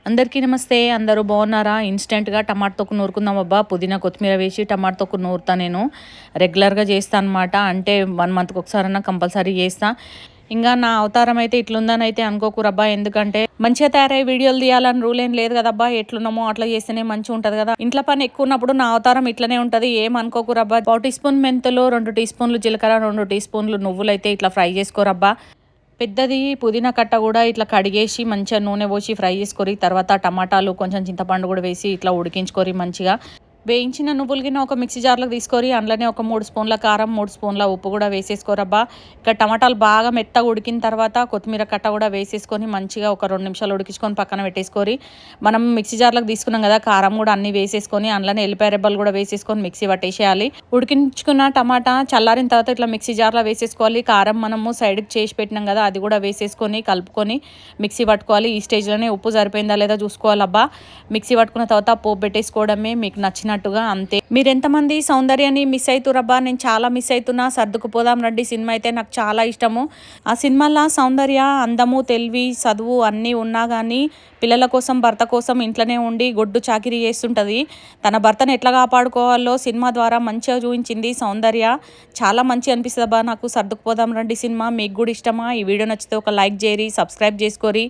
అందరికీ నమస్తే. అందరూ బాగున్నారా? ఇన్స్టెంట్‌గా టమాటా తొక్కు నూరుకుందాం అబ్బా! పుదీనా, కొత్తిమీర వేసి టమాటా తొక్కు నూరుతా నేను. రెగ్యులర్‌గా చేస్తా అనమాట. అంటే 1 మంత్‌కి ఒకసారన్నా కంపల్సరీ చేస్తా. ఇంగా నా అవతారం అయితే ఇట్లుందనైతే అనుకోకురబ్బా! ఎందుకంటే మంచిగా తయారయ్యి వీడియోలు తీయాలని రూల్ ఏం లేదు కదబ్బా! ఎట్లున్నామో అట్లా చేస్తేనే మంచిగుంటది కదా! ఇంట్లో పని ఎక్కువున్నప్పుడు నా అవతారం ఇట్లనే ఉంటది. ఏం అనుకోకురబ్బా! పావు టీ స్పూన్ మెంతులు, 2 టీ స్పూన్లు జీలకర్ర, 2 టీ స్పూన్లు నువ్వులైతే ఇట్లా ఫ్రై చేసుకోరబ్బా! పెద్దది పుదీనా కట్ట కూడా ఇట్లా కడిగేసి మంచిగా నూనె పోసి ఫ్రై చేసుకొని తర్వాత టమాటాలు కొంచెం చింతపండు కూడా వేసి ఇట్లా ఉడికించుకొని మంచిగా వేయించిన నువ్వులు గిన్నె ఒక మిక్సీ జార్లోకి తీసుకొని అందులోనే ఒక 3 స్పూన్ల కారం 3 స్పూన్ల ఉప్పు కూడా వేసేసుకోరబ్బా. ఇక టమాటాలు బాగా మెత్తగా ఉడికిన తర్వాత కొత్తిమీర కట్ట కూడా వేసేసుకొని మంచిగా ఒక 2 నిమిషాలు ఉడికించుకొని పక్కన పెట్టేసుకొని మనం మిక్సీ జార్లోకి తీసుకున్నాం కదా, కారం కూడా అన్నీ వేసేసుకొని అందులోనే ఎల్లిపాయ రెబ్బలు కూడా వేసేసుకొని మిక్సీ పట్టేసేయాలి. ఉడికించుకున్న టమాటా చల్లారిన తర్వాత ఇట్లా మిక్సీ జార్లో వేసేసుకోవాలి. కారం మనము సైడ్కి చేసి పెట్టినాం కదా, అది కూడా వేసేసుకొని కలుపుకొని మిక్సీ పట్టుకోవాలి. ఈ స్టేజ్లోనే ఉప్పు సరిపోయిందా లేదా చూసుకోవాలబ్బా. మిక్సీ పట్టుకున్న తర్వాత పోపు పెట్టేసుకోవడమే మీకు నచ్చినట్టుగా అంతే. మీరు ఎంతమంది సౌందర్యాన్ని మిస్ అవుతురబ్బా? నేను చాలా మిస్ అవుతున్నా. సర్దుకుపోదాం రండి సినిమా అయితే నాకు చాలా ఇష్టము. ఆ సినిమాలో సౌందర్య అందము, తెలివి, చదువు అన్నీ ఉన్నా కానీ పిల్లల కోసం భర్త కోసం ఇంట్లోనే ఉండి గొడ్డు చాకిరీ చేస్తుంటుంది. తన భర్తను ఎట్లా కాపాడుకోవాలో సినిమా ద్వారా మంచిగా చూపించింది సౌందర్య. చాలా మంచిగా అనిపిస్తుంది అబ్బా నాకు. సర్దుకుపోదాం రండి సినిమా మీకు కూడా ఇష్టమా? ఈ వీడియో నచ్చితే ఒక లైక్ చేయరి, సబ్స్క్రైబ్ చేసుకోరి.